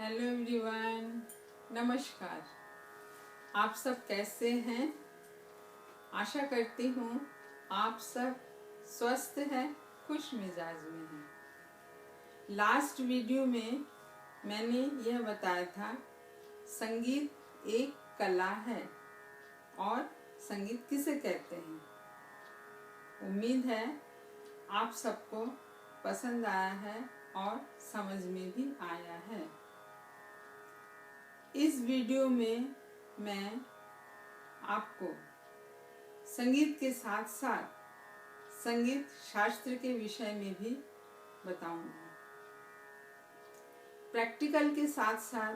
Hello everyone, नमस्कार। आप सब कैसे हैं? आशा करती हूँ आप सब स्वस्थ हैं, खुश मिजाज में हैं। लास्ट वीडियो में मैंने यह बताया था संगीत एक कला है और संगीत किसे कहते हैं। उम्मीद है आप सबको पसंद आया है और समझ में भी आया है। इस वीडियो में मैं आपको संगीत के साथ साथ संगीत शास्त्र के विषय में भी बताऊंगी। प्रैक्टिकल के साथ साथ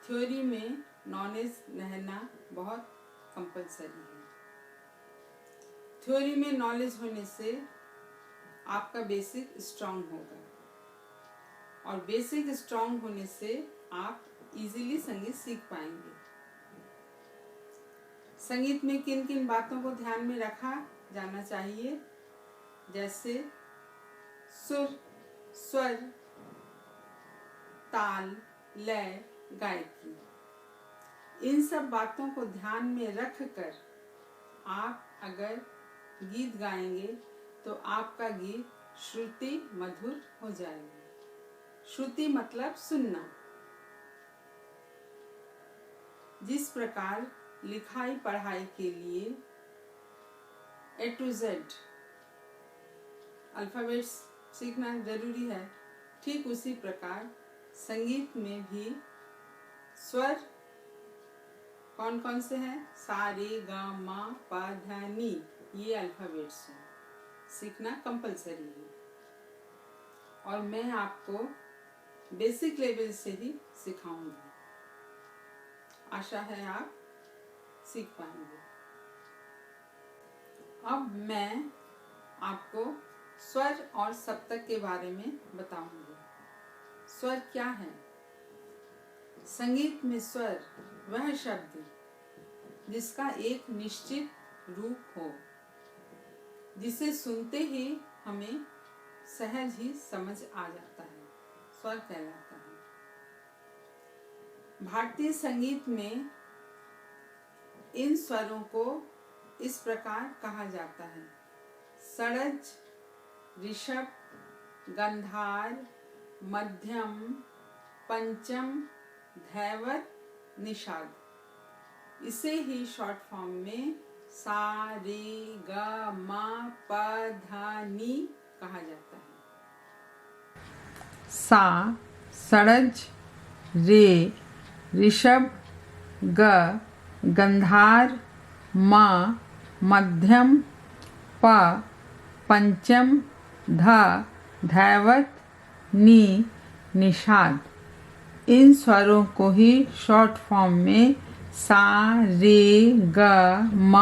थ्योरी में नॉलेज रहना बहुत कंपलसरी है। थ्योरी में नॉलेज होने से आपका बेसिक स्ट्रांग होगा और बेसिक स्ट्रांग होने से आप इजीली संगीत सीख पाएंगे। संगीत में किन किन बातों को ध्यान में रखा जाना चाहिए, जैसे सुर, स्वर, ताल, लय, गायकी। इन सब बातों को ध्यान में रखकर आप अगर गीत गाएंगे तो आपका गीत श्रुति मधुर हो जाएगा। श्रुति मतलब सुनना। जिस प्रकार लिखाई पढ़ाई के लिए A to Z अल्फाबेट्स सीखना जरूरी है, ठीक उसी प्रकार संगीत में भी स्वर कौन कौन से हैं? सा, रे, गा, मा, पा, धा, नी। ये अल्फाबेट्स हैं, सीखना कंपलसरी है और मैं आपको बेसिक लेवल से ही सिखाऊंगी। आशा है आप सीख पाएंगे। अब मैं आपको स्वर और सप्तक के बारे में बताऊंगी। स्वर क्या है? संगीत में स्वर वह शब्द जिसका एक निश्चित रूप हो, जिसे सुनते ही हमें सहज ही समझ आ जाता है, स्वर कहलाता है। भारतीय संगीत में इन स्वरों को इस प्रकार कहा जाता है: षड्ज, ऋषभ, गंधार, मध्यम, पंचम, धैवत, निषाद। इसे ही शॉर्ट फॉर्म में सा, रे, गा, मा, पा, धा, नी कहा जाता है। सा, षड्ज, रे, ऋषभ, ग, गंधार, मा, मध्यम, प, पंचम, ध, धैवत, नी, निषाद। इन स्वरों को ही शॉर्ट फॉर्म में सा, रे, ग, म,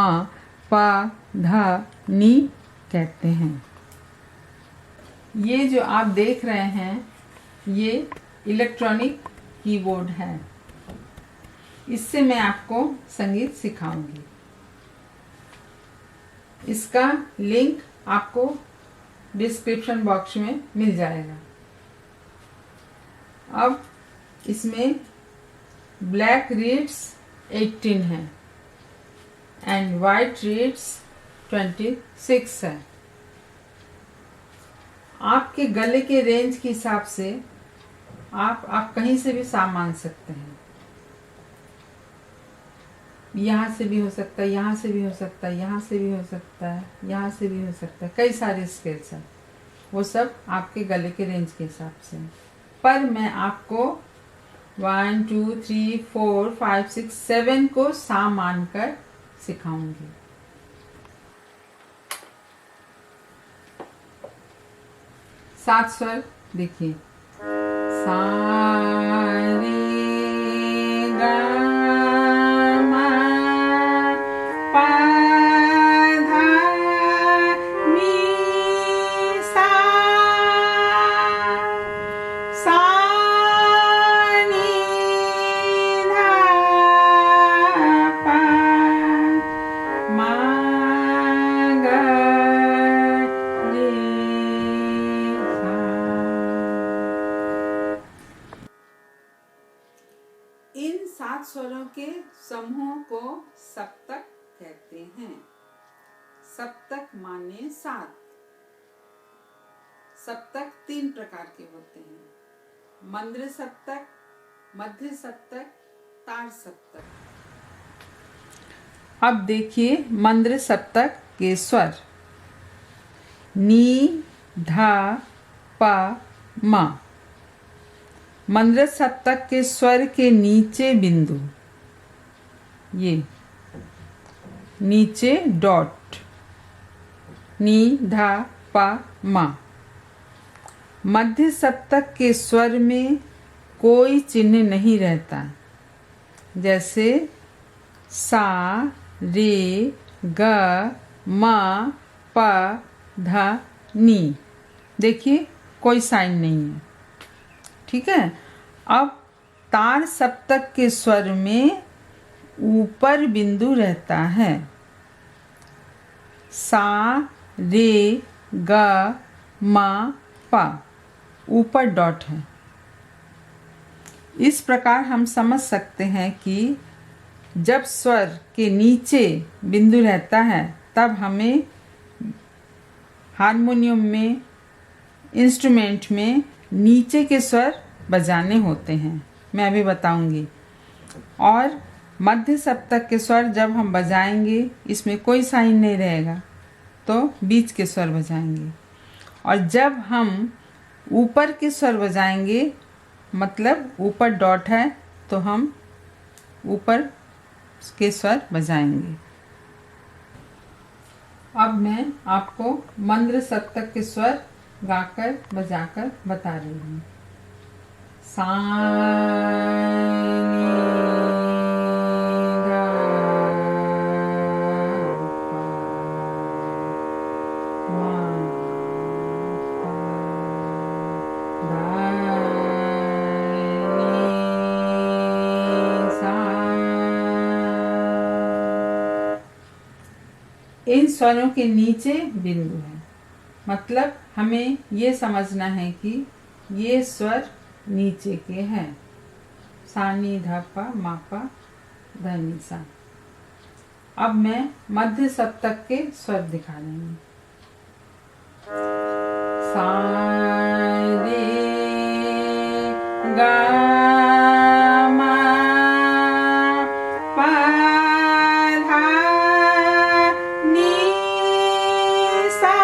प, ध, नी कहते हैं। ये जो आप देख रहे हैं ये इलेक्ट्रॉनिक कीबोर्ड है। इससे मैं आपको संगीत सिखाऊंगी। इसका लिंक आपको डिस्क्रिप्शन बॉक्स में मिल जाएगा। अब इसमें ब्लैक रीड्स 18 है एंड वाइट रीड्स 26 है। आपके गले के रेंज के हिसाब से आप कहीं से भी सा मान सकते हैं। यहाँ से भी हो सकता है, यहाँ से भी हो सकता है, यहाँ से भी हो सकता है, यहाँ से भी हो सकता है। कई सारे स्केल्स हैं, वो सब आपके गले के रेंज के हिसाब से। पर मैं आपको 1 2 3 4 5 6 7 को सा मानकर सिखाऊंगी। सात स्वर देखिए: सा, रे, गा, के समूह को सप्तक कहते हैं। सप्तक माने 7। सप्तक 3 प्रकार के होते हैं, मंद्र सप्तक, मध्य सप्तक, तार सप्तक। अब देखिए मंद्र सप्तक के स्वर। नी, धा, पा, मा। मंद्र सप्तक के स्वर के नीचे बिंदु, ये नीचे डॉट, नी, धा, पा, मा। मध्य सप्तक के स्वर में कोई चिन्ह नहीं रहता, जैसे सा, रे, ग, मा, पा, धा, नी। देखिए कोई साइन नहीं है, ठीक है। अब तार सप्तक के स्वर में ऊपर बिंदु रहता है, सा, रे, ग, मा, पा, ऊपर डॉट है। इस प्रकार हम समझ सकते हैं कि जब स्वर के नीचे बिंदु रहता है तब हमें हारमोनियम में, इंस्ट्रूमेंट में नीचे के स्वर बजाने होते हैं, मैं अभी बताऊंगी। और मध्य सप्तक के स्वर जब हम बजाएंगे, इसमें कोई साइन नहीं रहेगा, तो बीच के स्वर बजाएंगे। और जब हम ऊपर के स्वर बजाएंगे, मतलब ऊपर डॉट है, तो हम ऊपर के स्वर बजाएंगे। अब मैं आपको मंद्र सप्तक के स्वर गाकर बजाकर बता रही हूँ। सा, इन स्वरों के नीचे बिंदु है, मतलब हमें ये समझना है कि ये स्वर नीचे के हैं। सा, नी, धा, पा, मा, पा, धा, नी, सा। अब मैं मध्य सप्तक के स्वर दिखा रही हूँ। सा, रे, गा, मा, पा, धा, नी, सा।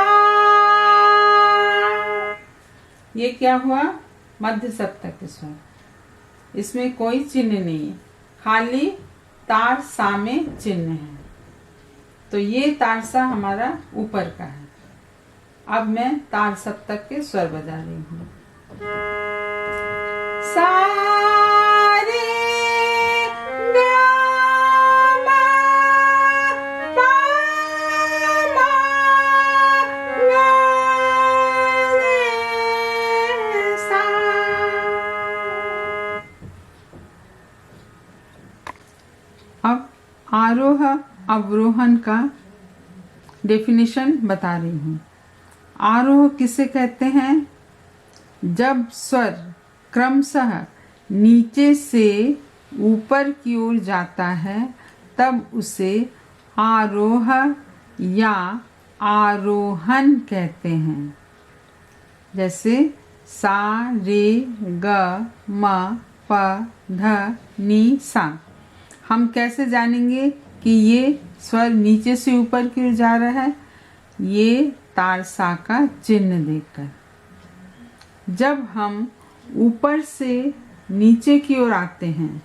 ये क्या हुआ? मध्य सप्तक के स्वर। इसमें कोई चिन्ह नहीं है, खाली तार सा में चिन्ह है, तो ये तार सा हमारा ऊपर का है। अब मैं तार सप्तक के स्वर बजा रही हूँ। सा, रे, गा, मा, पा, मा, गा, रे, सा। अब आरोह अवरोहन का डेफिनेशन बता रही हूँ। आरोह किसे कहते हैं? जब स्वर क्रमशः नीचे से ऊपर की ओर जाता है तब उसे आरोह या आरोहण कहते हैं। जैसे सा, रे, ग, म, प, ध, नी, सा। हम कैसे जानेंगे कि ये स्वर नीचे से ऊपर की ओर जा रहा है? ये तार सा का चिन्ह देखकर। जब हम ऊपर से नीचे की ओर आते हैं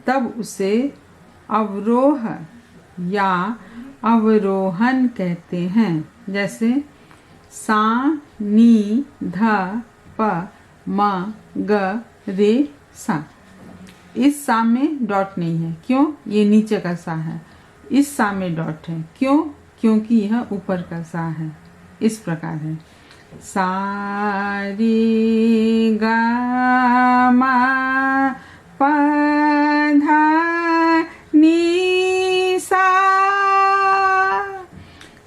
तब उसे अवरोह या अवरोहण कहते हैं। जैसे सा, नी, ध, प, म, ग, रे, सा। इस सा में डॉट नहीं है, क्यों? ये नीचे का सा है। इस सा में डॉट है, क्यों? क्योंकि यह ऊपर का सा है। इस प्रकार है सा, रे, गा, मा, पा, धा, नी, सा।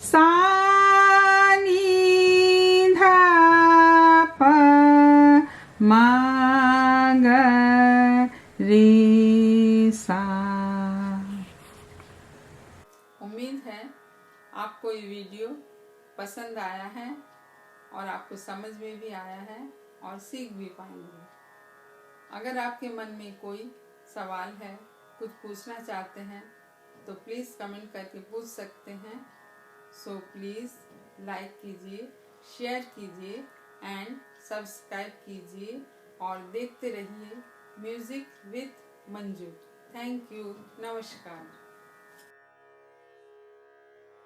सा, नी, धा, प, मा, ग, रे, सा। उम्मीद है आपको ये वीडियो पसंद आया है और आपको समझ में भी आया है और सीख भी पाएंगे। अगर आपके मन में कोई सवाल है, कुछ पूछना चाहते हैं तो प्लीज़ कमेंट करके पूछ सकते हैं। सो प्लीज़ लाइक कीजिए, शेयर कीजिए एंड सब्सक्राइब कीजिए और देखते रहिए music with Manju. Thank you. नमस्कार।